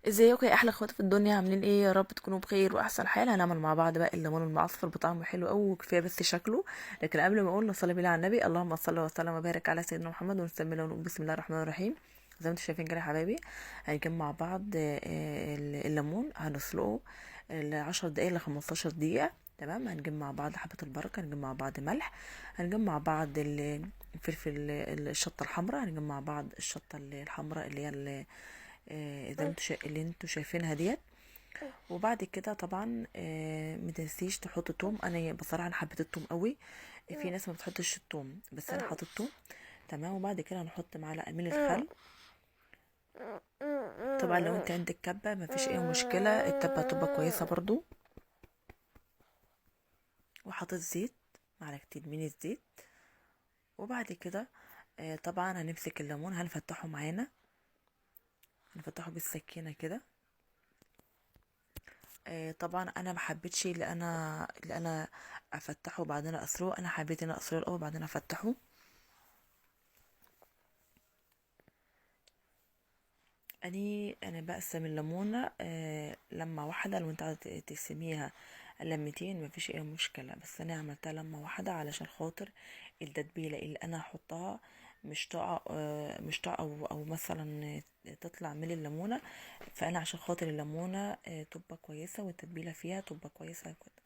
ازيكم يا احلى اخوات في الدنيا؟ عاملين ايه؟ يا رب تكونوا بخير واحسن حال. هنعمل مع بعض بقى الليمون المعصفر بطعمه حلو قوي وكفايه بس شكله. لكن قبل ما اقول نصلي بالله على النبي، اللهم صل وسلم وبارك على سيدنا محمد، ونسمي له ونقول بسم الله الرحمن الرحيم. زي ما انتم شايفين كده يا حبايبي، هنجمع مع بعض الليمون هنسلقه ل10 دقايق ل15 دقيقه. تمام. هنجمع مع بعض حبه البركه، هنجمع مع بعض ملح، هنجمع مع بعض الفلفل الشطه الحمراء، هنجمع مع بعض الشطه الحمراء اللي هي اللي انتوا شايفينها ديت. وبعد كده طبعا متنسيش تحط توم. انا بصراحه انا حبيت التوم قوي. في ناس ما بتحطش التوم بس انا حاطط توم. تمام. وبعد كده هنحط معلقه من الخل. طبعا لو انت عندك كبه ما فيش اي مشكله، الكبه هتبقى كويسه برضو. وحطيت زيت، معلقتين من الزيت. وبعد كده طبعا هنمسك الليمون هنفتحه معانا، هنفتحه بالسكينه كده. طبعا انا ما حبيتش اللي انا افتحه وبعدين اسلقه. انا حبيت ان أنا اسلقه الاول وبعدين افتحه. انا بقسم الليمونه لما واحده. لو انت عايزه تقسميها لمتين مفيش اي مشكله، بس انا عملتها لما واحده علشان خاطر التتبيله اللي انا هحطها مش طاقه او مثلا تطلع من الليمونه. فانا عشان خاطر الليمونه تبقى كويسه والتتبيله فيها تبقى كويسه كده.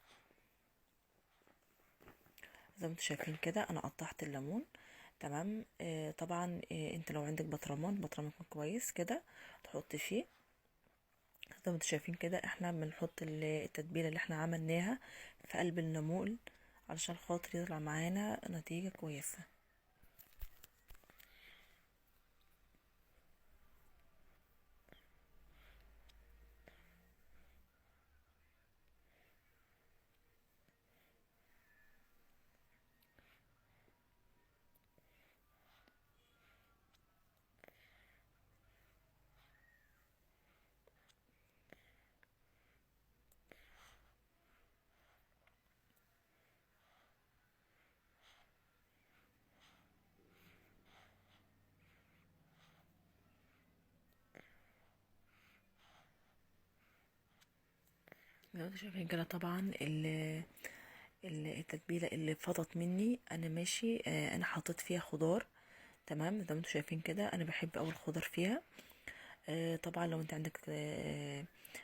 زي ما انتوا شايفين كده انا قطعت الليمون. تمام. طبعا انت لو عندك بطرمان يكون كويس كده تحط فيه. زي ما انتوا شايفين كده احنا بنحط التتبيله اللي احنا عملناها في قلب الليمون علشان خاطر يطلع معانا نتيجه كويسه. زي ما انتوا شايفين كده طبعا التتبيله اللي فضت مني انا ماشي. انا حطيت فيها خضار. تمام. زي ما انتوا شايفين كده انا بحب اول خضار فيها. طبعا لو انت عندك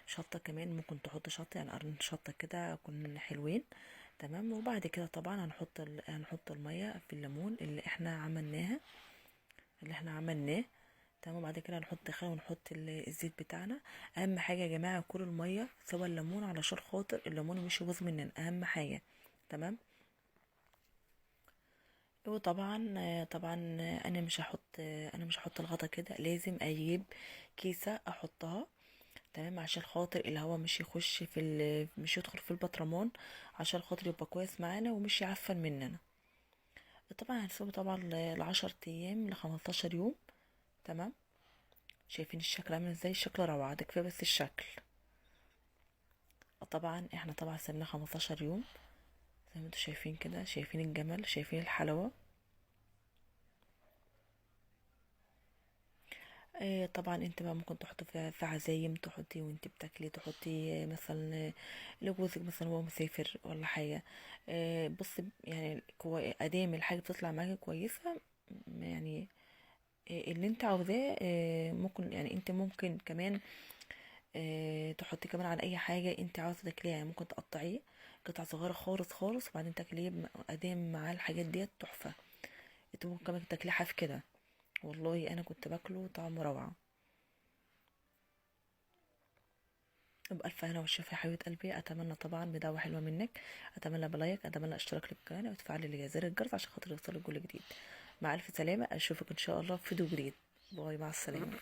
شطة كمان ممكن تحط شطة، يعني قرن شطة كده يكون حلوين. تمام. وبعد كده طبعا هنحط المية في الليمون اللي احنا عملناه. تمام. وبعد كده هنحط خل ونحط الزيت بتاعنا. اهم حاجة يا جماعة كل المية سوى الليمون علشان خاطر الليمون مش يبوظ مننا، اهم حاجة. تمام. وطبعا انا مش هحط الغطا كده، لازم اجيب كيسة احطها. تمام. عشان خاطر الهواء مش يدخل في البطرمان، عشان خاطر يبقى كويس معانا ومش يعفن مننا. طبعا هنسيبه طبعا ل10 ايام ل15 يوم. تمام. شايفين الشكل عامل ازاي؟ الشكل روعة، ده كفاية بس الشكل. طبعا احنا طبعا سيبناه 15 يوم. زي ما انتوا شايفين كده، شايفين الجمال، شايفين الحلاوة. طبعا انت بقى ممكن تحطي في عزايم، تحطي وانت بتاكلي، تحطي مثلا لجوزك مثلا هو مسافر ولا حاجه. بص يعني ادام الحاجه بتطلع معاكي كويسه، يعني اللي انت عاوزاه ممكن، يعني انت ممكن كمان تحطي كمان على اي حاجه انت عاوزه تاكليها. يعني ممكن تقطعيه قطع صغيره خالص خالص وبعدين تاكليه ادام مع الحاجات ديت تحفه. انت ممكن كمان تاكليه حاف كده. والله انا كنت باكله طعمه روعه. بألف هنا والشفا يا حبيبة قلبي. أتمنى طبعا بدعوة حلوة منك، أتمنى بلايك، أتمنى اشتراك للقناة وتفعلي لي زر الجرس عشان خاطر يوصلك كل جديد. مع ألف سلامة، أشوفك إن شاء الله في فيديو جديد. باي، مع السلامة.